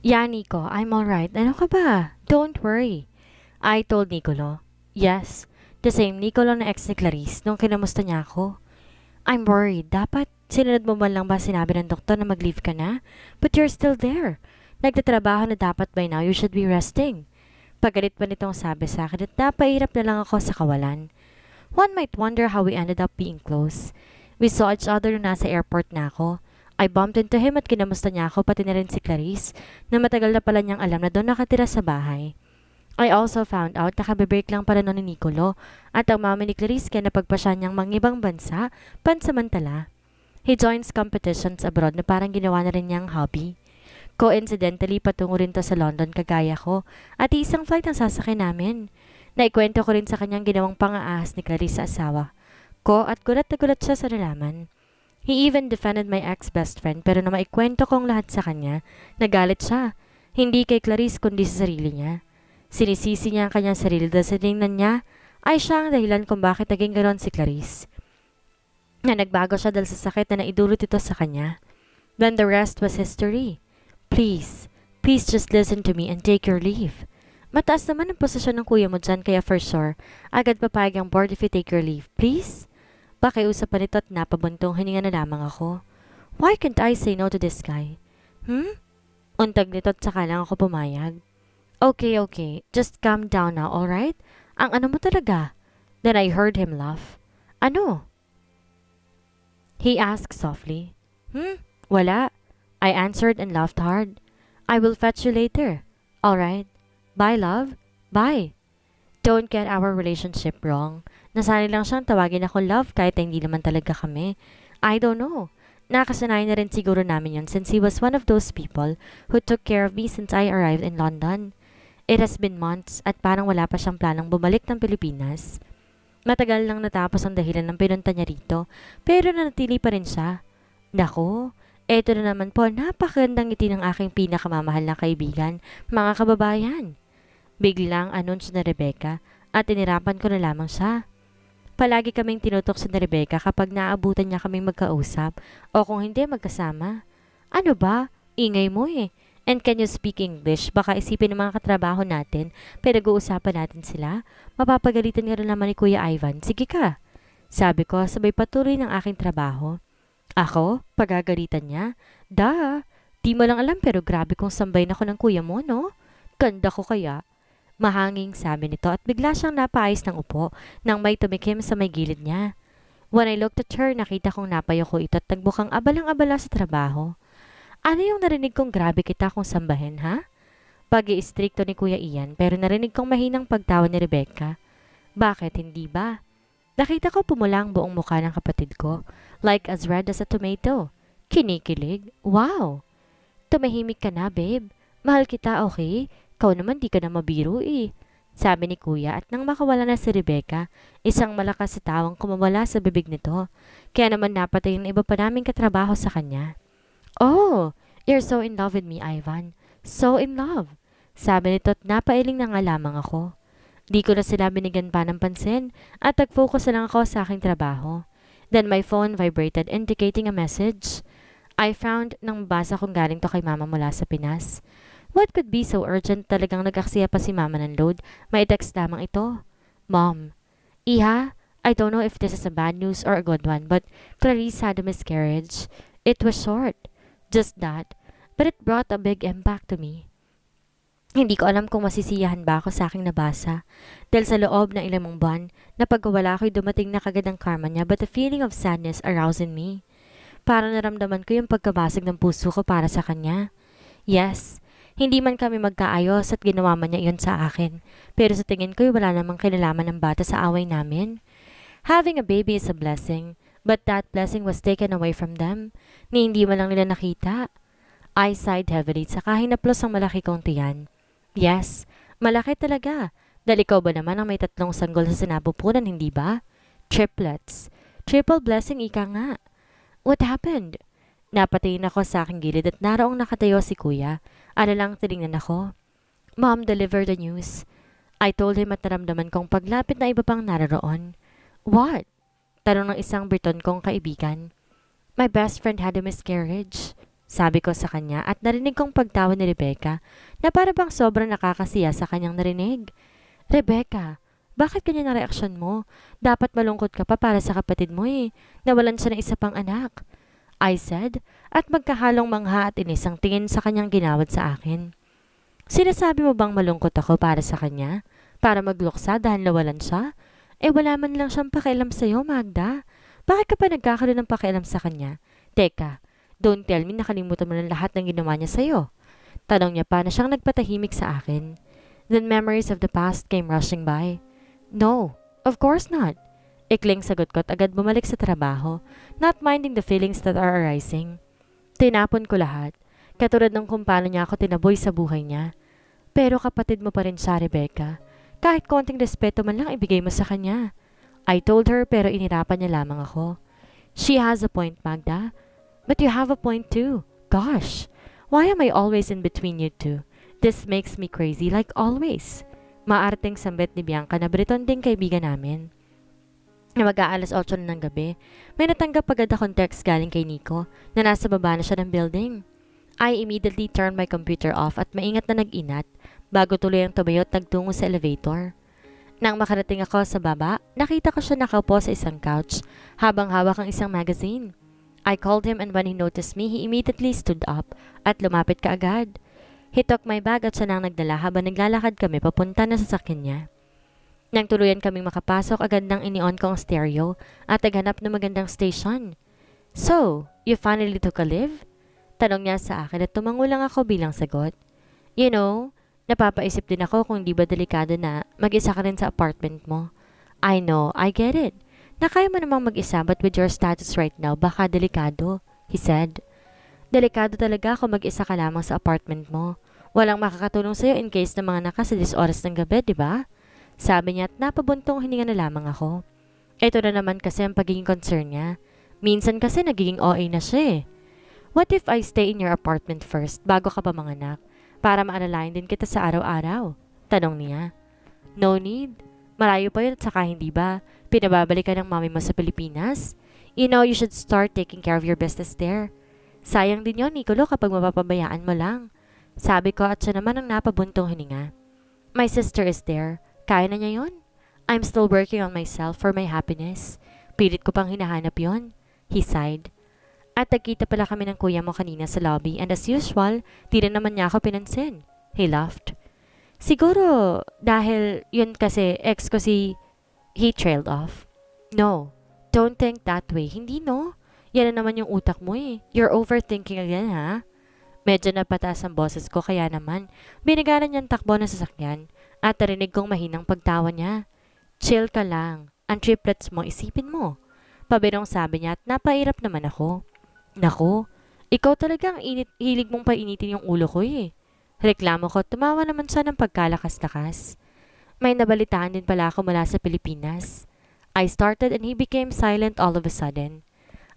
Yeah, Nico, I'm alright. Ano ka ba? Don't worry. I told Nicolo. Yes, the same Nicolo na ex ni Clarice nung kinamusta niya ako. I'm worried. Dapat sinunod mo man lang ba sinabi ng doktor na mag-leave ka na? But you're still there. Nagtatrabaho na dapat by now you should be resting. Pagalit pa nitong sabi sa akin at napahirap na lang ako sa kawalan. One might wonder how we ended up being close. We saw each other nung nasa airport na ako. I bumped into him at kinamusta niya ako pati na rin si Clarice na matagal na pala niyang alam na doon nakatira sa bahay. I also found out na kabibreak lang pala noon ni Nicolo at ang mama ni Clarice kaya napagpasya niyang mangibang bansa pansamantala. He joins competitions abroad na parang ginawa na rin niyang hobby. Coincidentally, patungo rin to sa London kagaya ko at isang flight ang sasakyan namin. Naikwento ko rin sa kanyang ginawang pang-aahas ni Clarice sa asawa ko at gulat na gulat siya sa nalaman. He even defended my ex-best friend pero na maikwento kong lahat sa kanya, nagalit siya. Hindi kay Clarice kundi sa sarili niya. Sinisisi niya ang kanyang sarili dahil sa tingnan niya ay siya ang dahilan kung bakit naging ganon si Clarice. Na nagbago siya dahil sa sakit na naidulot ito sa kanya. Then the rest was history. Please, please just listen to me and take your leave. Mataas naman ang posisyon ng kuya mo dyan kaya for sure, agad papayag ang board if you take your leave. Please? Pakiusapan nito at napabuntong hininga na lamang ako. Why can't I say no to this guy? Untag nito at saka lang ako pumayag. Okay, okay. Just calm down now, alright? Ang ano mo talaga? Then I heard him laugh. Ano? He asked softly. Wala. I answered and laughed hard. I will fetch you later. Alright. Bye, love. Bye. Don't get our relationship wrong. Nasanay lang siyang tawagin ako love kahit hindi naman talaga kami. I don't know. Nakasanayan na rin siguro namin yun since he was one of those people who took care of me since I arrived in London. It has been months at parang wala pa siyang planong bumalik ng Pilipinas. Matagal lang natapos ang dahilan ng pinunta niya rito, pero nanatili pa rin siya. Nako, eto na naman po, napakagandang ngiti ng aking pinakamamahal na kaibigan, mga kababayan. Biglang anunsyo na Rebecca at inirapan ko na lamang siya. Palagi kaming tinutokso ni Rebecca kapag naabutan niya kaming magkausap o kung hindi magkasama. Ano ba? Ingay mo eh. And can you speak English? Baka isipin ng mga katrabaho natin, pinag-uusapan natin sila. Mapapagalitan nga rin naman ni Kuya Ivan. Sige ka. Sabi ko, sabay patuloy ng aking trabaho. Ako? Pagagalitan niya? Da, di mo lang alam pero grabe kong sambayin ako ng kuya mo, no? Ganda ko kaya. Mahanging sabi nito at bigla siyang napaayos ng upo nang may tumikim sa may gilid niya. When I looked at her, nakita kong napayo ko ito at nagbukang abalang-abala sa trabaho. Ano yung narinig kong grabe kita kung sambahin, ha? Pag-iistrikto ni Kuya Ian pero narinig kong mahinang pagtawa ni Rebecca. Bakit hindi ba? Nakita ko pumula ang buong mukha ng kapatid ko, like as red as a tomato. Kinikilig? Wow! Tumahimik ka na, babe. Mahal kita, okay? Kau naman di ka na mabiro eh. Sabi ni Kuya at nang makawala na si Rebecca, isang malakas sa tawang kumawala sa bibig nito. Kaya naman napatay yung iba pa naming katrabaho sa kanya. Oh, you're so in love with me, Ivan. So in love. Sabi nito at napailing na nga lamang ako. Di ko na sila binigyan pa ng pansin at nag-focus na lang ako sa aking trabaho. Then my phone vibrated indicating a message. I found nang basa kong galing to kay mama mula sa Pinas. What could be so urgent talagang nag-aksaya pa si mama ng load? May text lamang ito. Mom, Iha, I don't know if this is a bad news or a good one, but Clarice had a miscarriage. It was short. Just that. But it brought a big impact to me. Hindi ko alam kung masisiyahan ba ako sa aking nabasa. Dahil sa loob ng ilang buwan, na pagkawala ko'y dumating na kagad ang karma niya but a feeling of sadness aroused in me. Parang naramdaman ko yung pagkabasag ng puso ko para sa kanya. Yes, hindi man kami magkaayos at ginawa man niya iyon sa akin. Pero sa tingin ko'y wala namang kinalaman ng bata sa away namin. Having a baby is a blessing, but that blessing was taken away from them, ni hindi man lang nila nakita. I sighed heavily saka hinaplos ang malaki kong tiyan. Yes, malaki talaga. Dahil ikaw ba naman ang may 3 sanggol sa sinapupunan, hindi ba? Triplets. Triple blessing ika nga. What happened? Napatingin ako sa aking gilid at naroong nakatayo si Kuya. Alalang tinignan ako. Mom delivered the news. I told him at naramdaman kong paglapit na iba pang naroon. What? Tanong ng isang Briton kong kaibigan. My best friend had a miscarriage. Sabi ko sa kanya at narinig kong pagtawa ni Rebecca na para bang sobrang nakakasiya sa kanyang narinig. Rebecca, bakit ganyan ang reaksyon mo? Dapat malungkot ka pa para sa kapatid mo eh. Nawalan siya ng isa pang anak. I said, at magkahalong mangha at inis ang tingin sa kanyang ginawad sa akin. Sinasabi mo bang malungkot ako para sa kanya? Para magluksa dahil nawalan siya? Eh wala man lang siyang pakialam sa'yo, Magda. Bakit ka pa nagkakaroon ng pakialam sa kanya? Teka, don't tell me nakalimutan mo ng lahat ng ginawa niya sa'yo. Tanong niya pa na siyang nagpatahimik sa akin. Then memories of the past came rushing by. No, of course not. Ikling sagot ko at agad bumalik sa trabaho, not minding the feelings that are arising. Tinapon ko lahat, katulad ng kung paano niya ako tinaboy sa buhay niya. Pero kapatid mo pa rin siya, Rebecca. Kahit konting respeto man lang ibigay mo sa kanya. I told her pero inirapan niya lamang ako. She has a point, Magda. But you have a point too. Gosh, why am I always in between you two? This makes me crazy like always. Maarteng sambit ni Bianca na Briton ding kaibigan namin. Na mag-aalas 8 na ng gabi, may natanggap agad akong text galing kay Nico na nasa baba na siya ng building. I immediately turned my computer off at maingat na nag-inat bago tuloy ang tumayo at nagtungo sa elevator. Nang makarating ako sa baba, nakita ko siya nakaupo sa isang couch habang hawak ang isang magazine. I called him and when he noticed me, he immediately stood up at lumapit kaagad. He took my bag at siya nang nagdala habang naglalakad kami papunta na sa sasakyan niya. Nang tuluyan kaming makapasok, agad nang ini-on ko ang stereo at naghanap ng magandang station. So, you finally took a leave? Tanong niya sa akin at tumango lang ako bilang sagot. You know, napapaisip din ako kung di ba delikado na mag-isa ka rin sa apartment mo. I know, I get it. Na kaya mo namang mag-isa but with your status right now, baka delikado, he said. Delikado talaga kung mag-isa ka lamang sa apartment mo. Walang makakatulong sa'yo in case na mga naka sa 10 oras ng gabi, di ba? Sabi niya at napabuntong hininga na lamang ako. Ito na naman kasi ang pagiging concern niya. Minsan kasi nagiging OA na siya eh. What if I stay in your apartment first bago ka pa manganak para maalalayan din kita sa araw-araw? Tanong niya. No need. Malayo pa yun at saka hindi ba? Pinababalik ka ng mami mo sa Pilipinas? You know you should start taking care of your business there. Sayang din yun, Nicolo, kapag mapapabayaan mo lang. Sabi ko at siya naman ang napabuntong hininga. My sister is there. Kaya na niya yun? I'm still working on myself for my happiness. Pilit ko pang hinahanap yon. He sighed. At nagkita pala kami ng kuya mo kanina sa lobby and as usual, di na naman niya ako pinansin. He laughed. Siguro dahil yun kasi ex ko si... He trailed off. No, don't think that way. Hindi no. Yan na naman yung utak mo eh. You're overthinking again ha? Medyo napataas ang boses ko kaya naman binigyan niyang takbo ng sasakyan. At narinig kong mahinang pagtawa niya. Chill ka lang. Ang triplets mo, isipin mo. Pabirong sabi niya at napairap naman ako. Nako, ikaw talaga ang hilig mong painitin yung ulo ko eh. Reklamo ko, tumawa naman siya ng pagkalakas-lakas. May nabalitaan din pala ako mula sa Pilipinas. I started and he became silent all of a sudden.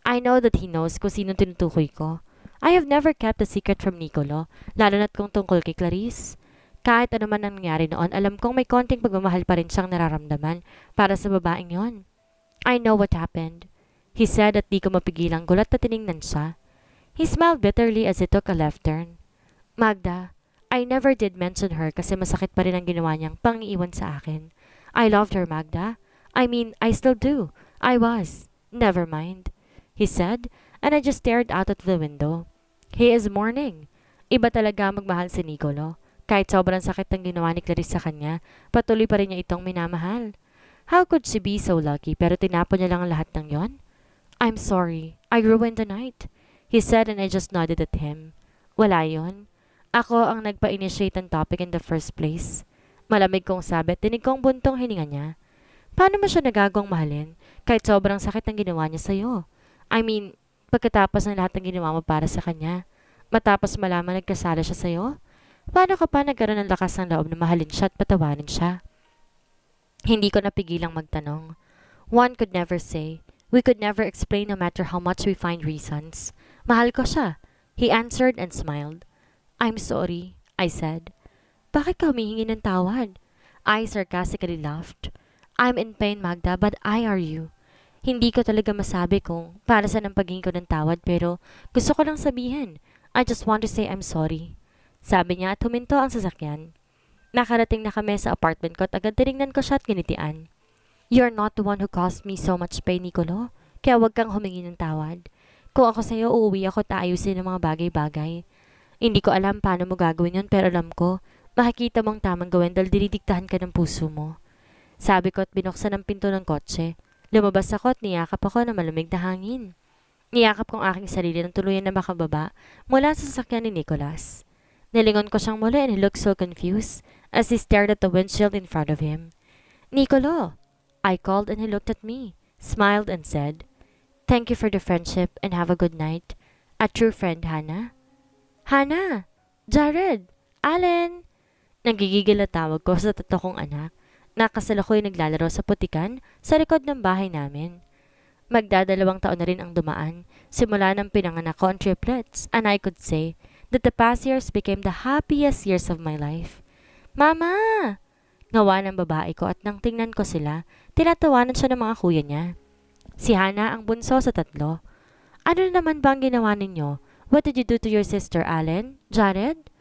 I know that he knows kung sino tinutukoy ko. I have never kept a secret from Nicolo, lalo na't kung tungkol kay Clarice. Kahit ano man ang nangyari noon, alam kong may konting pagmamahal pa rin siyang nararamdaman para sa babaeng yon. I know what happened. He said at di ko mapigilang gulat na tiningnan siya. He smiled bitterly as he took a left turn. Magda, I never did mention her kasi masakit pa rin ang ginawa niyang pang-iwan sa akin. I loved her, Magda. I mean, I still do. I was. Never mind, he said, and I just stared out of the window. He is mourning. Iba talaga magmahal si Nicolo. Kahit sobrang sakit ng ginawa ni Clarice sa kanya, patuloy pa rin niya itong minamahal. How could she be so lucky pero tinapon niya lang ang lahat ng yon? I'm sorry. I ruined the night, he said and I just nodded at him. Wala yon. Ako ang nagpa-initiate ng topic in the first place. Malamig kong sabi at dinig kong buntong hininga niya. Paano mo siya nagagawang mahalin kahit sobrang sakit ng ginawa niya sa'yo? I mean, pagkatapos ng lahat ng ginawa mo para sa kanya, matapos malaman nagkasala siya sa'yo? Paano ka pa nagkaroon ng lakas ng loob na mahalin siya at patawanin siya? Hindi ko napigilang magtanong. One could never say. We could never explain no matter how much we find reasons. Mahal ko siya. He answered and smiled. I'm sorry, I said. Bakit ka humihingi ng tawad? I sarcastically laughed. I'm in pain, Magda, but I are you. Hindi ko talaga masabi kung para saan ang paghingi ko ng tawad pero gusto ko lang sabihin. I just want to say I'm sorry. Sabi niya at huminto ang sasakyan. Nakarating na kami sa apartment ko at agad tinignan ko siya at ginitian. You're not the one who caused me so much pain, Nicolo. Kaya huwag kang humingi ng tawad. Kung ako sa'yo, uuwi ako at aayusin ang mga bagay-bagay. Hindi ko alam paano mo gagawin yun pero alam ko, makikita mong tamang gawin dahil dinidiktahan ka ng puso mo. Sabi ko at binuksan ang pinto ng kotse. Lumabas ako at niyakap ako ng malamig na hangin. Niyakap kong aking sarili ng tuluyan na makababa mula sa sasakyan ni Nicholas. Nilingon ko siyang muli and he looked so confused as he stared at the windshield in front of him. Nicolo! I called and he looked at me, smiled and said, Thank you for the friendship and have a good night. A true friend, Hannah. Hannah! Jared! Allen! Nagigigil na tawag ko sa tatlo kong anak. Nakasalukuy naglalaro sa putikan sa likod ng bahay namin. Magdadalawang taon na rin ang dumaan, simula ng pinanganak ko ang triplets, and I could say that the past years became the happiest years of my life. Mama! Ngawa ng babae ko at nang tingnan ko sila, tinatawanan siya ng mga kuya niya. Si Hannah ang bunso sa tatlo. Ano na naman ba ang ginawa ninyo? What did you do to your sister, Allen? Jared?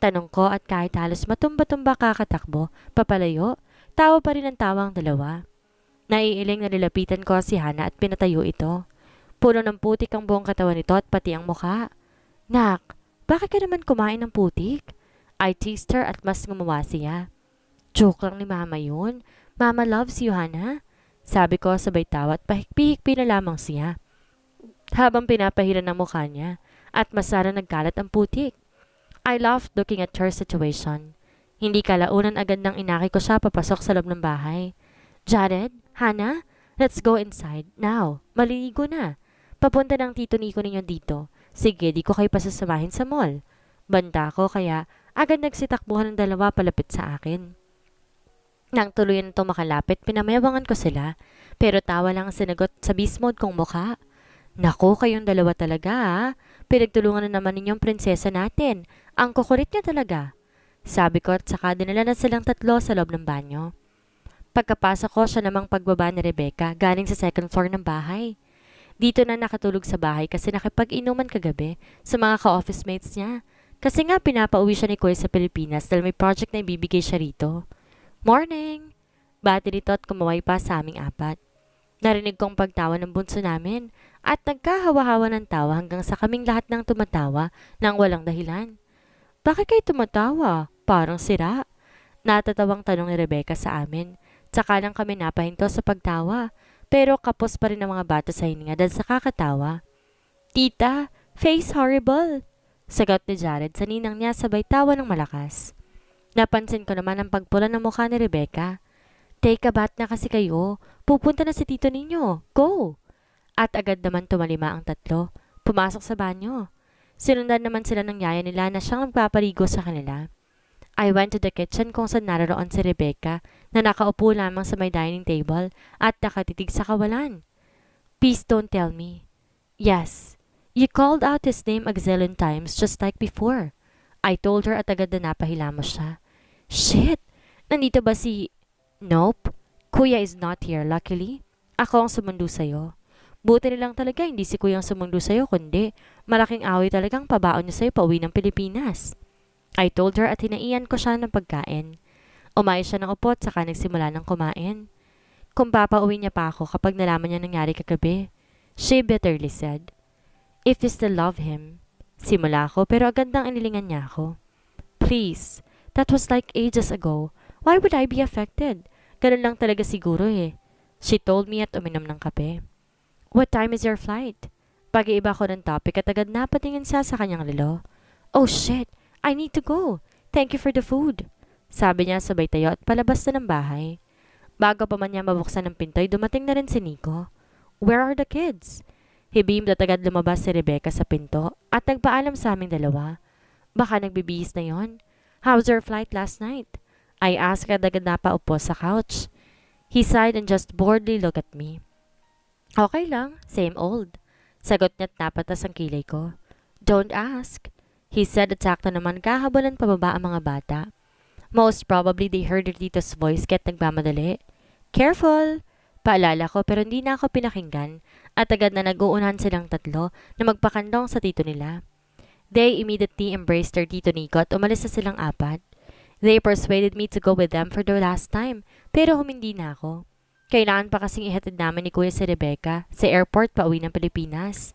Tanong ko at kahit halos matumba-tumba kakatakbo, papalayo, tawa pa rin ang tawa ang dalawa. Naiiling na nilapitan ko si Hannah at pinatayo ito. Puno ng putik ang buong katawan nito at pati ang mukha. Nak, bakit ka naman kumain ng putik? I teased her at mas gumawa siya. Joke lang ni Mama yun. Mama loves you, Hannah. Sabi ko sabay tawa at pahikpi-hikpi na lamang siya. Habang pinapahiran ng mukha niya at masara nagkalat ang putik. I laughed looking at her situation. Hindi kalaunan agad nang inaki ko siya papasok sa loob ng bahay. Jared, Hannah, let's go inside. Now, maliligo na. Papunta ng tito Nico ninyo dito. Sige, di ko kayo pasasamahin sa mall. Banda ko kaya agad nagsitakbuhan ng dalawa palapit sa akin. Nang tuluyan nito makalapit, pinamayawangan ko sila. Pero tawa lang ang sinagot sa beast mode kong mukha. Nako, kayong dalawa talaga ha. Pinagtulungan na naman ninyong prinsesa natin. Ang kukulit niya talaga. Sabi ko at saka dinala na silang tatlo sa loob ng banyo. Pagkapasok ko siya namang pagbaba ni Rebecca galing sa second floor ng bahay. Dito na nakatulog sa bahay kasi nakipag-inuman kagabi sa mga ka-office mates niya. Kasi nga pinapauwi siya ni Kuya sa Pilipinas dahil may project na ibibigay siya rito. Morning! Bati nito at kumaway pa sa aming apat. Narinig kong pagtawa ng bunso namin at nagkahawa-hawa ng tawa hanggang sa kaming lahat ng tumatawa nang walang dahilan. Bakit kayo tumatawa? Parang sira. Natatawang tanong ni Rebecca sa amin. Tsaka lang kami napahinto sa pagtawa. Pero kapos pa rin ang mga bata sa hininga dahil sa kakatawa. Tita, face horrible! Sagot ni Jared sa ninang niya sabay tawa ng malakas. Napansin ko naman ang pagpula ng mukha ni Rebecca. Take a bath na kasi kayo. Pupunta na si tito ninyo. Go! At agad naman tumalima ang tatlo. Pumasok sa banyo. Sinundan naman sila ng yaya nila na siyang magpapaligo sa kanila. I went to the kitchen kung saan naroon si Rebecca na nakaupo lamang sa may dining table at nakatitig sa kawalan. Please don't tell me. Yes, you called out his name a gazillion times just like before. I told her at agad na napahilamos siya. Shit! Nandito ba si... Nope. Kuya is not here, luckily. Ako ang sumundo sa'yo. Buti nilang talaga hindi si Kuya ang sumundo sa'yo, kundi malaking away talagang pabaon niya sa'yo pauwi ng Pilipinas. I told her at hinaian ko siya ng pagkain. Umayos siya ng upo at saka nagsimula ng kumain. Kung papauwi niya pa ako kapag nalaman niya nangyari kagabi, she bitterly said, If you still love him. Simula ako pero agad nang inilingan niya ako. Please, that was like ages ago. Why would I be affected? Ganun lang talaga siguro eh. She told me at uminom ng kape. What time is your flight? Pag-iiba ko ng topic at agad napatingin siya sa kanyang relo. Oh shit! I need to go. Thank you for the food. Sabi niya sabay tayo at palabas na ng bahay. Bago pa man niya mabuksan ng pinto'y dumating na rin si Nico. Where are the kids? He beamed at agad lumabas si Rebecca sa pinto at nagpaalam sa aming dalawa. Baka nagbibihis na yon. How's your flight last night? I asked at agad napaupo sa couch. He sighed and just boredly looked at me. Okay lang, same old. Sagot niya't napatas ang kilay ko. Don't ask. He said at sakto naman kahabalan pababa ang mga bata. Most probably they heard their tito's voice kaya't nagmamadali. Careful! Paalala ko pero hindi na ako pinakinggan at agad na nag-uunahan silang tatlo na magpakandong sa tito nila. They immediately embraced their Tito Nico at umalis na silang apat. They persuaded me to go with them for the last time, pero humindi na ako. Kailangan pa kasing ihatid namin ni Kuya si Rebecca sa airport pa uwi ng Pilipinas.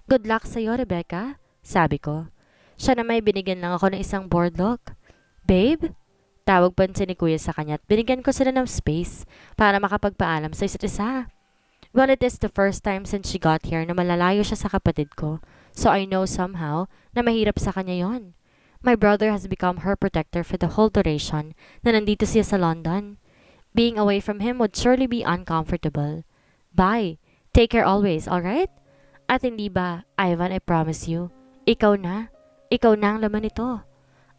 Good luck sa'yo, Rebecca, sabi ko. Siya na may binigyan lang ako ng isang boardlock. Babe? Tawag pansin ni Kuya sa kanya at binigyan ko sila ng space para makapagpaalam sa isa't isa. Well, it is the first time since she got here na malalayo siya sa kapatid ko, so I know somehow na mahirap sa kanya yon. My brother has become her protector for the whole duration na nandito siya sa London. Being away from him would surely be uncomfortable. Bye. Take care always, alright? At hindi ba, Ivan, I promise you, ikaw na. Ikaw na ang laman nito.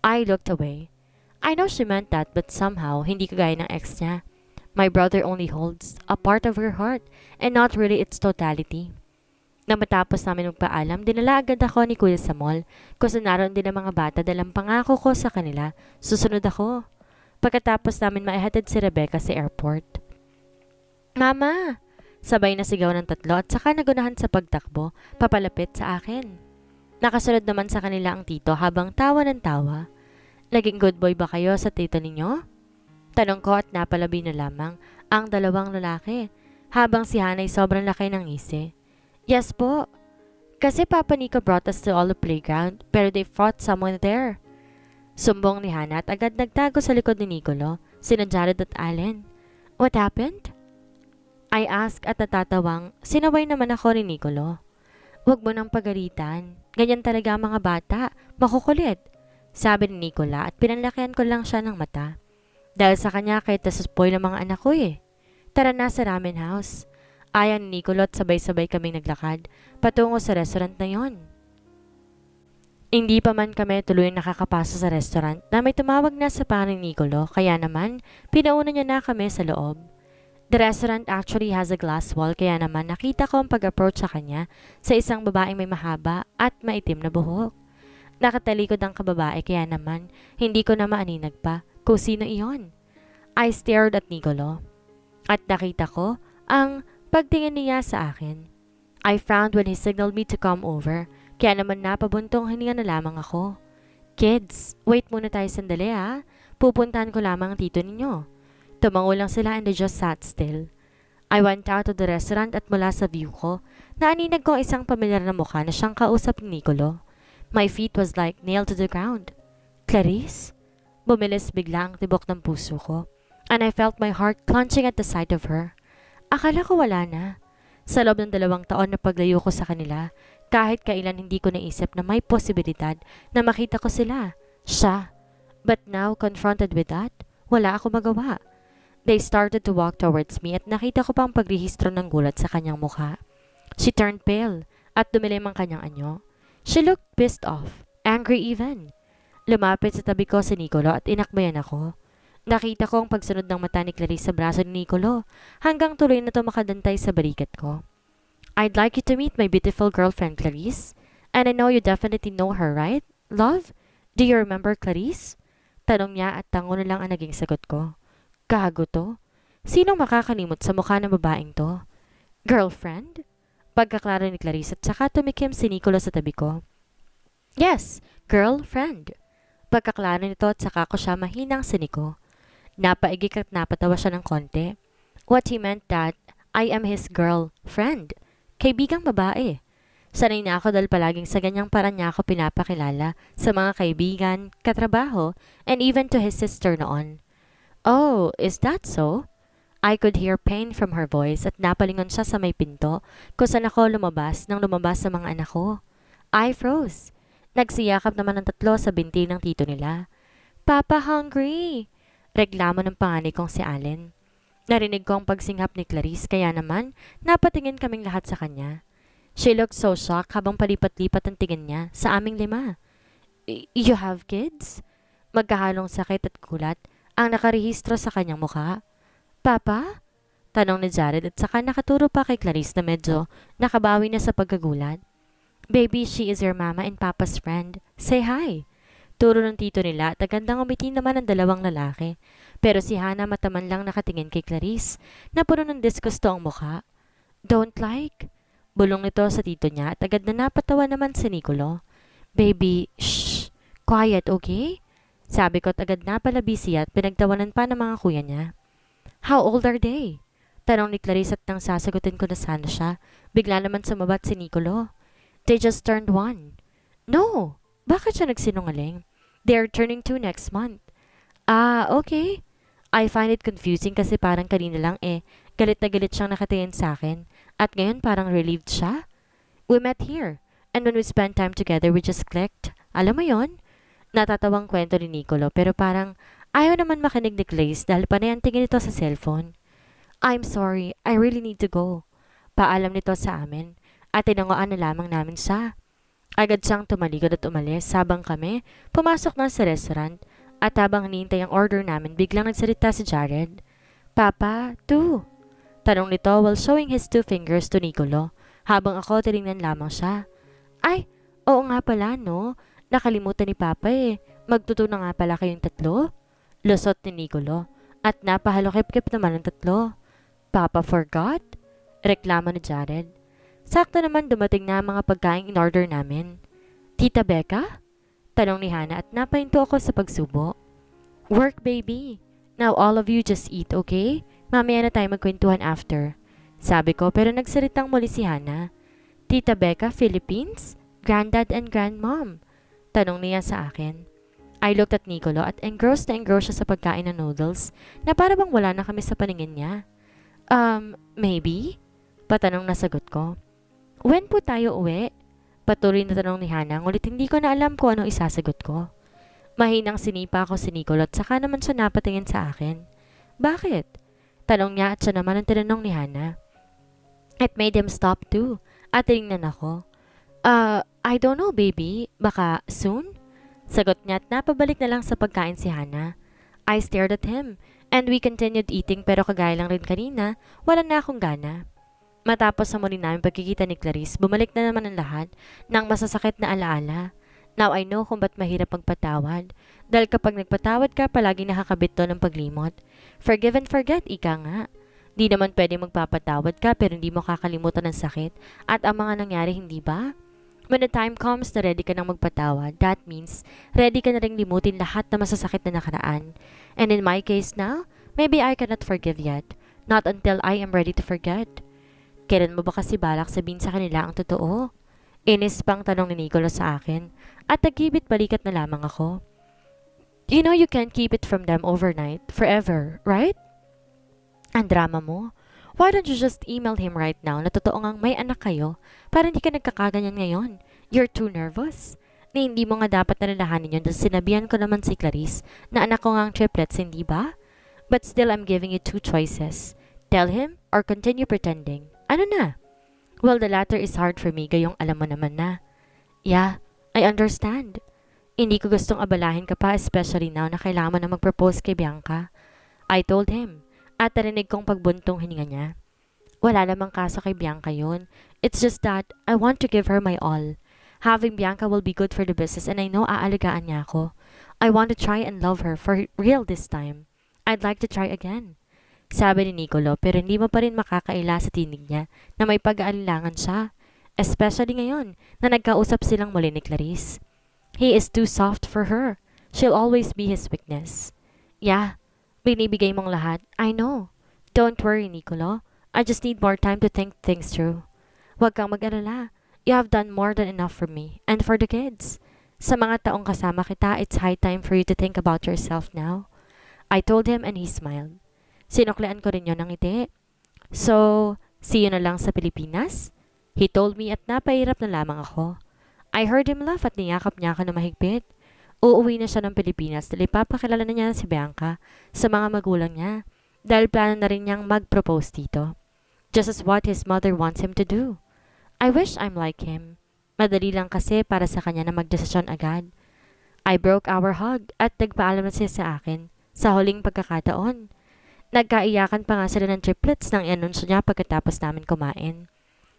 I looked away. I know she meant that, but somehow, hindi kagaya ng ex niya. My brother only holds a part of her heart and not really its totality. Nang matapos namin magpaalam, dinala agad ako ni Kuya sa mall. Kasi naroon din ang mga bata dalang pangako ko sa kanila. Susunod ako. Pagkatapos namin maihatid si Rebecca sa airport. Mama! Sabay na sigaw ng tatlo at saka nagunahan sa pagtakbo, papalapit sa akin. Nakasunod naman sa kanila ang tito habang tawa ng tawa. Naging good boy ba kayo sa tito ninyo? Tanong ko at napalabi na lamang ang dalawang lalaki habang si Hanay sobrang laki ng ngisi. Yes po. Kasi Papa Nico brought us to all the playground pero they fought someone there. Sumbong ni Hana at agad nagtago sa likod ni Nicolo, sina Jared at Allen. What happened? I asked at natatawang sinaway naman ako ni Nicolo. Huwag mo nang pagalitan. Ganyan talaga ang mga bata. Makukulit. Sabi ni Nicola at pinanlakihan ko lang siya ng mata. Dahil sa kanya kahit nasaspoil ang mga anak ko eh. Tara na sa ramen house. Ayaw ni Nicolo at sabay-sabay kaming naglakad patungo sa restaurant na yon. Hindi pa man kami tuloy nakakapasok sa restaurant na may tumawag na sa pangalan ni Nicolo kaya naman pinauna niya na kami sa loob. The restaurant actually has a glass wall kaya naman nakita ko ang pag-approach sa kanya sa isang babaeng may mahaba at maitim na buhok. Nakatalikod ang kababae kaya naman hindi ko na maaninag pa kung sino iyon. I stared at Nicolo at nakita ko ang pagtingin niya sa akin. I frowned when he signaled me to come over kaya naman napabuntong hininga na lamang ako. Kids, wait muna tayo sandali ha. Pupuntahan ko lamang ang tito ninyo. Tumango lang sila and they just sat still. I went out of the restaurant at mula sa view ko, naaninag ko isang pamilyar na mukha na siyang kausap ni Nicolo. My feet was like nailed to the ground. Clarice? Bumilis bigla ang tibok ng puso ko, and I felt my heart clenching at the sight of her. Akala ko wala na. Sa loob ng 2 taon na paglayo ko sa kanila, kahit kailan hindi ko naisip na may posibilidad na makita ko sila. Siya. But now, confronted with that, wala ako magawa. They started to walk towards me at nakita ko pang pagrehistro ng gulat sa kanyang mukha. She turned pale at dumilim ang kanyang anyo. She looked pissed off, angry even. Lumapit sa tabi ko si Nicolo at inakbayan ako. Nakita ko ang pagsunod ng mata ni Clarice sa braso ni Nicolo hanggang tuloy na tumakadantay sa balikat ko. I'd like you to meet my beautiful girlfriend Clarice. And I know you definitely know her, right? Love? Do you remember Clarice? Tanong niya at tango na lang ang naging sagot ko. Gago to? Sinong makakalimot sa mukha ng babaeng to? Girlfriend? Pagkaklaro ni Clarice at saka tumikim si Nicolo sa tabi ko. Yes, girlfriend. Pagkaklaro nito at saka ko siya mahinang siniko. Napaigik at napatawa siya ng konti. What he meant that I am his girlfriend. Kaibigang babae. Sanay na ako dahil palaging sa ganyang parang niya ako pinapakilala sa mga kaibigan, katrabaho, and even to his sister noon. Oh, is that so? I could hear pain from her voice at napalingon siya sa may pinto kung saan ako lumabas nang lumabas sa mga anak ko. I froze. Nagsiyakap naman ng 3 sa binti ng tito nila. Papa hungry! Reklamo ng panganay kong si Allen. Narinig ko ang pagsinghap ni Clarice kaya naman napatingin kaming lahat sa kanya. She looked so shocked habang palipat-lipat ang tingin niya sa aming 5. You have kids? Magkahalong sakit at gulat ang nakarehistro sa kanyang mukha. Papa? Tanong ni Jared at saka nakaturo pa kay Clarice na medyo nakabawi na sa pagkagulat. Baby, she is your mama and papa's friend. Say hi. Turo ng tito nila at agandang umiti naman ang 2 lalaki. Pero si Hana mataman lang nakatingin kay Clarice na puno ng diskusto ang mukha. Don't like? Bulong nito sa tito niya at agad na napatawa naman si Nicolo. Baby, shh! Quiet, okay? Sabi ko't agad na pala busy at pinagtawanan pa ng mga kuya niya. How old are they? Tanong ni Clarice at nang sasagutin ko na sana siya, bigla naman sumabat si Nicolo. They just turned 1. No! Bakit siya nagsinungaling? They are turning 2 next month. Ah, okay. I find it confusing kasi parang kanina lang galit na galit siyang nakatingin sa akin at ngayon parang relieved siya. We met here and when we spent time together we just clicked. Alam mo yon? Natatawang kwento ni Nicolo pero parang ayaw naman makinig ni Clarice dahil panay ang tingin nito sa cellphone. I'm sorry, I really need to go. Paalam nito sa amin at tinangoan na lamang namin siya. Agad siyang tumalikod at umalis habang kami pumasok na sa restaurant at habang hinihintay ang order namin biglang nagsalita si Jared. Papa, 2. Tanong nito while showing his 2 fingers to Nicolo habang ako tinignan lamang siya. Ay, oo nga pala no, nakalimutan ni Papa Magtuto na nga pala kayong 3? Lusot ni Nicolo at napahalokip-kip naman ang 3. Papa forgot? Reklamo ni Jared. Sakto naman dumating na ang mga pagkain in-order namin. Tita Becca? Tanong ni Hana at napahinto ako sa pagsubo. Work, baby. Now all of you just eat, okay? Mamaya na tayo magkwentuhan after. Sabi ko pero nagsalitang muli si Hana. Tita Becca, Philippines? Granddad and grandmom? Tanong niya sa akin. I looked at Nicolo at engrossed siya sa pagkain ng noodles na para bang wala na kami sa paningin niya. Maybe? Patanong na sagot ko. When po tayo uwi? Patuloy na tanong ni Hana, ngulit hindi ko na alam kung anong isasagot ko. Mahinang sinipa ako si Nicolo at saka naman siya napatingin sa akin. Bakit? Tanong niya at siya naman ang tinanong ni Hana. It made him stop too. At tinignan ako. I don't know baby. Baka soon? Sagot niya at napabalik na lang sa pagkain si Hana. I stared at him and we continued eating pero kagaya lang rin kanina, wala na akong gana. Matapos sa muli namin pagkikita ni Clarice, bumalik na naman ang lahat ng masasakit na alaala. Now I know kung ba't mahirap magpatawad. Dahil kapag nagpatawad ka, palagi nakakabit to ng paglimot. Forgive and forget, ika nga. Di naman pwede magpapatawad ka pero hindi mo kakalimutan ng sakit at ang mga nangyari, hindi ba? When the time comes na ready ka nang magpatawad, that means ready ka na rin limutin lahat na masasakit na nakaraan. And in my case now, maybe I cannot forgive yet. Not until I am ready to forget. Kailan mo ba kasi balak sabihin sa kanila ang totoo? Inis pang tanong ni Nicolo sa akin at nagibit balikat na lamang ako. You know you can't keep it from them overnight, forever, right? Ang drama mo. Why don't you just email him right now na totoo ngang may anak kayo para hindi ka nagkakaganyan ngayon? You're too nervous. Ni hindi mo nga dapat nalalahanin yun dahil sinabihan ko naman si Clarice na anak ko ngang triplets, hindi ba? But still I'm giving you 2 choices. Tell him or continue pretending. Ano na? Well, the latter is hard for me, gayong alam mo naman na. Yeah, I understand. Hindi ko gustong abalahin ka pa, especially now na kailangan mo na mag-propose kay Bianca. I told him, at narinig kong pagbuntong hininga niya. Wala namang kaso kay Bianca yun. It's just that I want to give her my all. Having Bianca will be good for the business and I know aalagaan niya ako. I want to try and love her for real this time. I'd like to try again. Sabi ni Nicolo pero hindi mo pa rin makakaila sa tinig niya na may pag-aalilangan siya. Especially ngayon na nagkausap silang muli ni Clarice. He is too soft for her. She'll always be his weakness. Yeah, binibigay mong lahat. I know. Don't worry, Nicolo. I just need more time to think things through. Huwag kang mag-alala. You have done more than enough for me and for the kids. Sa mga taong kasama kita, it's high time for you to think about yourself now. I told him and he smiled. Sinuklian ko rin yun ng ngiti. So, see you na lang sa Pilipinas? He told me at napahirap na lamang ako. I heard him laugh at niyakap niya ako na mahigpit. Uuwi na siya ng Pilipinas dahil ipapakilala na niya si Bianca sa mga magulang niya dahil plano na rin niyang mag-propose dito. Just as what his mother wants him to do. I wish I'm like him. Madali lang kasi para sa kanya na magdesisyon agad. I broke our hug at nagpaalam na siya sa akin sa huling pagkakataon. Nagkaiyakan pa nga sila ng triplets nang i-anunsyo niya pagkatapos namin kumain.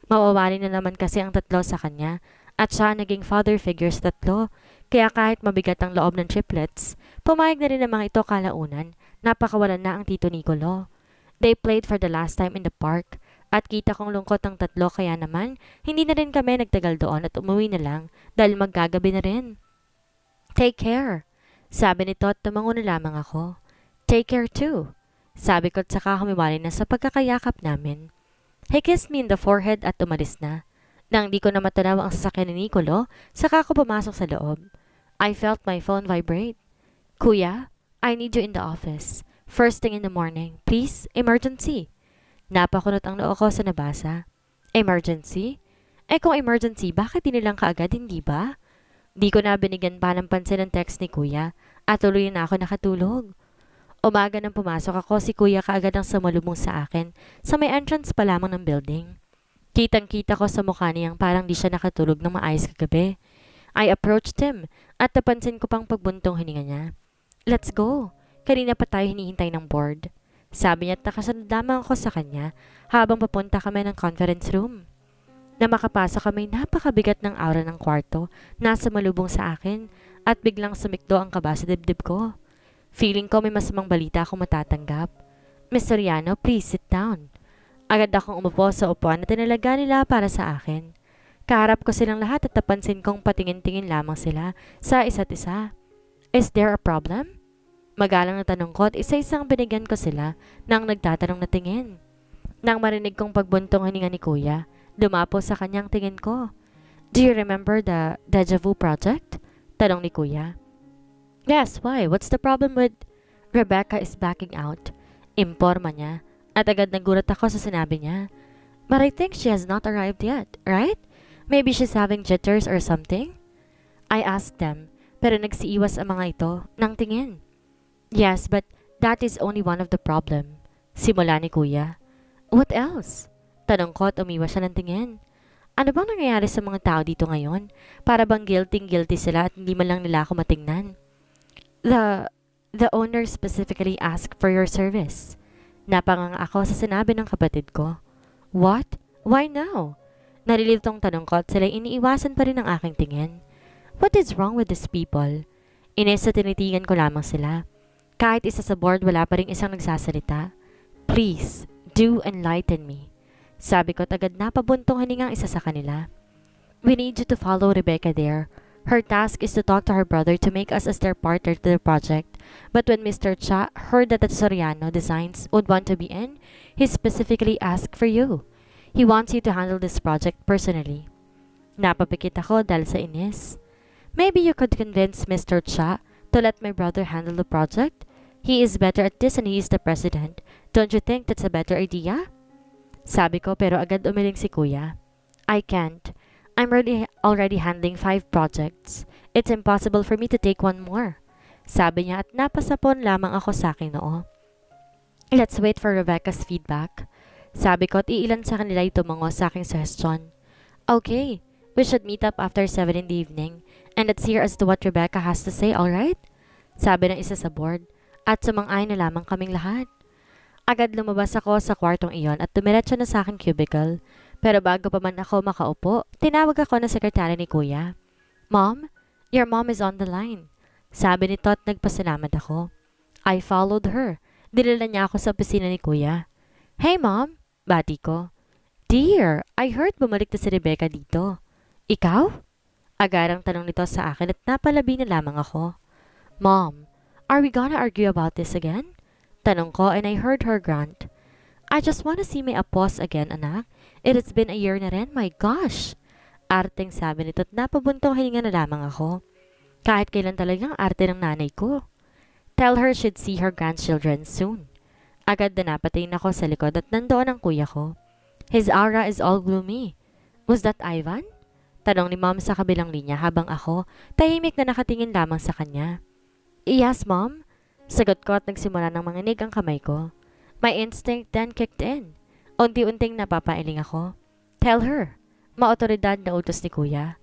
Mawawali na naman kasi ang 3 sa kanya at siya naging father figure sa 3 kaya kahit mabigat ang loob ng triplets, pumayag na rin ang mga ito kalaunan, napakawalan na ang Tito Nicolo. They played for the last time in the park At kita kong lungkot ang tatlo kaya naman, hindi na rin kami nagtagal doon at umuwi na lang dahil maggagabi na rin. Take care, sabi nito at tumango na lamang ako. Take care too, sabi ko at saka humiwalay na sa pagkakayakap namin. He kissed me in the forehead at umalis na. Nang di ko na matanaw ang sasakyan ni Nicolo, saka ako pumasok sa loob. I felt my phone vibrate. Kuya, I need you in the office. First thing in the morning. Please, emergency. Napakunot ang noo ko sa nabasa. Emergency? Kung emergency, bakit di nilang kaagad, hindi ba? Di ko na binigyan pa ng pansin ang text ni Kuya at tuloy na ako nakatulog. Umaga nang pumasok ako, si Kuya kaagad ang sumalubong sa akin sa may entrance pa lamang ng building. Kitang-kita ko sa mukha niyang parang di siya nakatulog ng maayos kagabi. I approached him at napansin ko pang pagbuntong hininga niya. Let's go. Kanina pa tayo hinihintay ng board. Sabi niya at nakasunod lamang ako sa kanya habang papunta kami ng conference room. Na makapasok kami napakabigat ng aura ng kwarto na sumalubong sa akin at biglang sumikdo ang kaba sa dibdib ko. Feeling ko may masamang balita akong matatanggap. Miss Soriano, please sit down. Agad akong umupo sa upuan na tinalaga nila para sa akin. Kaharap ko silang lahat at napansin kong patingin-tingin lamang sila sa isa't isa. Is there a problem? Magalang na tanong ko at isa-isang binigyan ko sila nang nagtatanong na tingin. Nang marinig kong pagbuntong hininga ni Kuya, dumapo sa kanyang tingin ko. Do you remember the Deja Vu project? Tanong ni Kuya. Yes, why? What's the problem with Rebecca is backing out? Imporma niya at agad nagulat ako sa sinabi niya. But I think she has not arrived yet, right? Maybe she's having jitters or something? I asked them, pero nagsiiwas ang mga ito ng tingin. Yes, but that is only one of the problem. Simula ni Kuya. What else? Tanong ko at umiwas siya ng tingin. Ano bang nangyayari sa mga tao dito ngayon? Para bang guilty sila at hindi man lang nila ako matingnan? The owner specifically asked for your service. Napanganga ako sa sinabi ng kapatid ko. What? Why now? Nalilitong tanong ko at sila iniiwasan pa rin ang aking tingin. What is wrong with these people? Ines sa tinitigan ko lamang sila. Kahit isa sa board, wala pa rin isang nagsasalita. Please, do enlighten me. Sabi ko at agad na pabuntong hiningang isa sa kanila. We need you to follow Rebecca there. Her task is to talk to her brother to make us as their partner to the project. But when Mr. Cha heard that the Soriano Designs would want to be in, he specifically asked for you. He wants you to handle this project personally. Napapikit ako dahil sa inis. Maybe you could convince Mr. Cha to let my brother handle the project? He is better at this and he is the president. Don't you think that's a better idea? Sabi ko pero agad umiling si Kuya. I can't. I'm already handling 5 projects. It's impossible for me to take one more. Sabi niya at napasapon lamang ako sa aking noo. Let's wait for Rebecca's feedback. Sabi ko at iilan sa kanila tumango sa aking suggestion. Okay, we should meet up after 7 in the evening and let's hear as to what Rebecca has to say, alright? Sabi ng isa sa board. At sumang-ayon na lamang kaming lahat. Agad lumabas ako sa kwartong iyon at dumiretso na sa aking cubicle. Pero bago pa man ako makaupo, tinawag ako ng sekretary ni Kuya. Mom, your mom is on the line. Sabi nito at nagpasalamat ako. I followed her. Dinala niya ako sa opisina ni Kuya. Hey mom, bati ko. Dear, I heard bumalik na si Rebecca dito. Ikaw? Agarang tanong nito sa akin at napalabi na lamang ako. Mom, are we gonna argue about this again? Tanong ko and I heard her grunt. I just wanna see my apos again, anak. It has been a year na rin, my gosh. Arteng sabi nito at napabuntong hininga na lamang ako. Kahit kailan talagang arte ng nanay ko. Tell her she'd see her grandchildren soon. Agad na napatingin ako sa likod at nandoon ang kuya ko. His aura is all gloomy. Was that Ivan? Tanong ni Mom sa kabilang linya habang ako, tahimik na nakatingin lamang sa kanya. Yes, Mom. Sagot ko at nagsimula ng manginig ang kamay ko. My instinct then kicked in. Unti-unting napapailing ako. Tell her. Maotoridad na utos ni Kuya.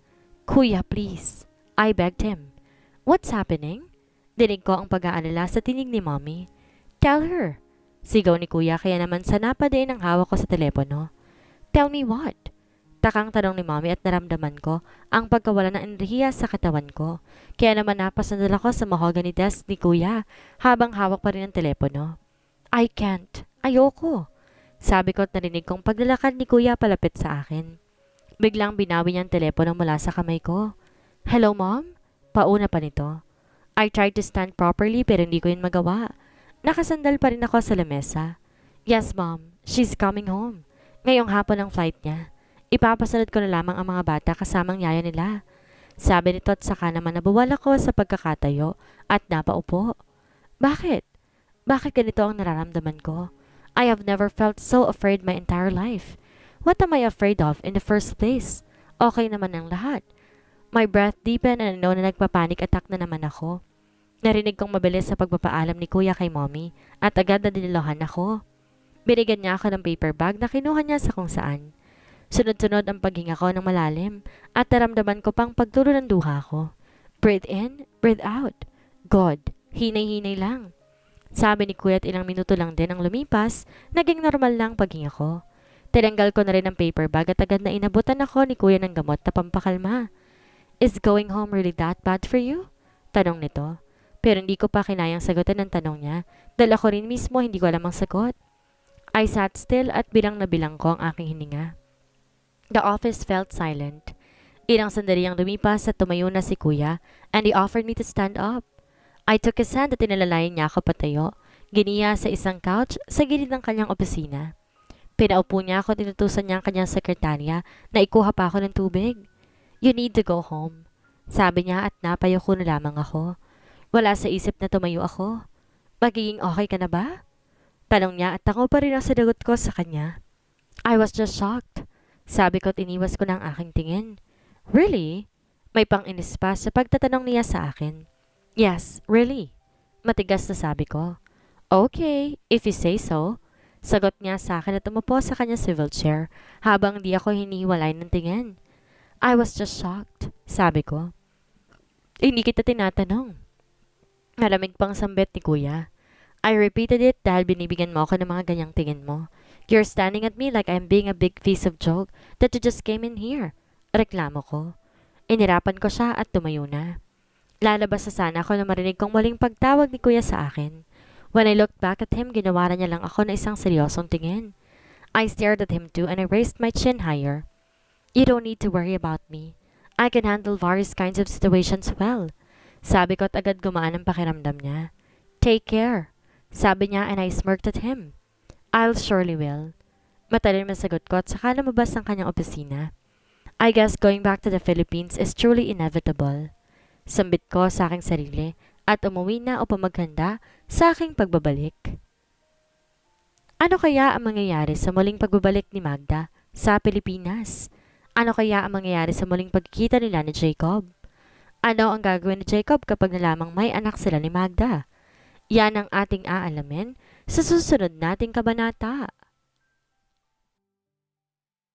Kuya, please. I begged him. What's happening? Dinig ko ang pag-aalala sa tinig ni Mommy. Tell her. Sigaw ni Kuya kaya naman sa napadain ang hawak ko sa telepono. Tell me what? Takang tanong ni Mommy at naramdaman ko ang pagkawala ng enerhiya sa katawan ko. Kaya naman napasandal ako sa mahogany desk ni Kuya habang hawak pa rin ang telepono. I can't. Ayoko. Sabi ko at narinig kong paglalakad ni kuya palapit sa akin. Biglang binawi niya ang telepono mula sa kamay ko. Hello, Mom? Pauna pa nito. I tried to stand properly pero hindi ko yun magawa. Nakasandal pa rin ako sa lamesa. Yes, Mom. She's coming home. Ngayong hapon ang flight niya. Ipapasunod ko na lamang ang mga bata kasamang yaya nila. Sabi nito at saka naman nabuwal ako sa pagkakatayo at napaupo. Bakit? Bakit ganito ang nararamdaman ko? I have never felt so afraid my entire life. What am I afraid of in the first place? Okay naman ang lahat. My breath deepened and I know na nagpapanik attack na naman ako. Narinig kong mabilis sa pagpapaalam ni kuya kay mommy at agad na dinilohan ako. Binigyan niya ako ng paper bag na kinuha niya sa kung saan. Sunod-sunod ang paghinga ko ng malalim at naramdaman ko pang pagtulo ng duha ko. Breathe in, breathe out. God, hinay-hinay lang. Sabi ni kuya at ilang minuto lang din ang lumipas, naging normal lang paghinga ko. Tinanggal ko na rin ang paper bag at agad na inabutan ako ni kuya ng gamot na pampakalma. Is going home really that bad for you? Tanong nito. Pero hindi ko pa kinayang sagutin ang tanong niya dahil ako rin mismo hindi ko alam ang sagot. I sat still at bilang na bilang ko ang aking hininga. The office felt silent. Ilang sandali ang lumipas at tumayo na si kuya and he offered me to stand up. I took his hand at tinalalayan niya ako patayo. Giniya sa isang couch sa gilid ng kanyang opisina. Pinaupo niya ako at tinutusan niya ang kanyang sekretarya na ikuha pa ako ng tubig. You need to go home. Sabi niya at napayoko na lamang ako. Wala sa isip na tumayo ako. Magiging okay ka na ba? Tanong niya at ako pa rin ang sinagot ko sa kanya. I was just shocked. Sabi ko at iniwas ko ng aking tingin. Really? May pang-inis pa sa pagtatanong niya sa akin. Yes, really. Matigas na sabi ko. Okay, if you say so. Sagot niya sa akin at umupo sa kanyang swivel chair habang di ako hinihiwalay ng tingin. I was just shocked, sabi ko. Hindi kita tinatanong. Malamig pang sambit ni kuya. I repeated it dahil binibigyan mo ako ng mga ganyang tingin mo. You're standing at me like I'm being a big piece of joke that you just came in here. Reklamo ko. Inirapan ko siya at tumayo na. Lalabas na sana ako na marinig kong muling pagtawag ni kuya sa akin. When I looked back at him, ginawaran niya lang ako na isang seryosong tingin. I stared at him too and I raised my chin higher. You don't need to worry about me. I can handle various kinds of situations well. Sabi ko at agad gumaan ang pakiramdam niya. Take care. Sabi niya and I smirked at him. I'll surely will. Matalim na sagot ko at saka lumabas ang kanyang opisina. I guess going back to the Philippines is truly inevitable. Sambit ko sa aking sarili at umuwi na o pamaghanda sa aking pagbabalik. Ano kaya ang mangyayari sa muling pagbabalik ni Magda sa Pilipinas? Ano kaya ang mangyayari sa muling pagkikita nila ni Jacob? Ano ang gagawin ni Jacob kapag nalamang may anak sila ni Magda? Yan ang ating aalamin sa susunod nating kabanata.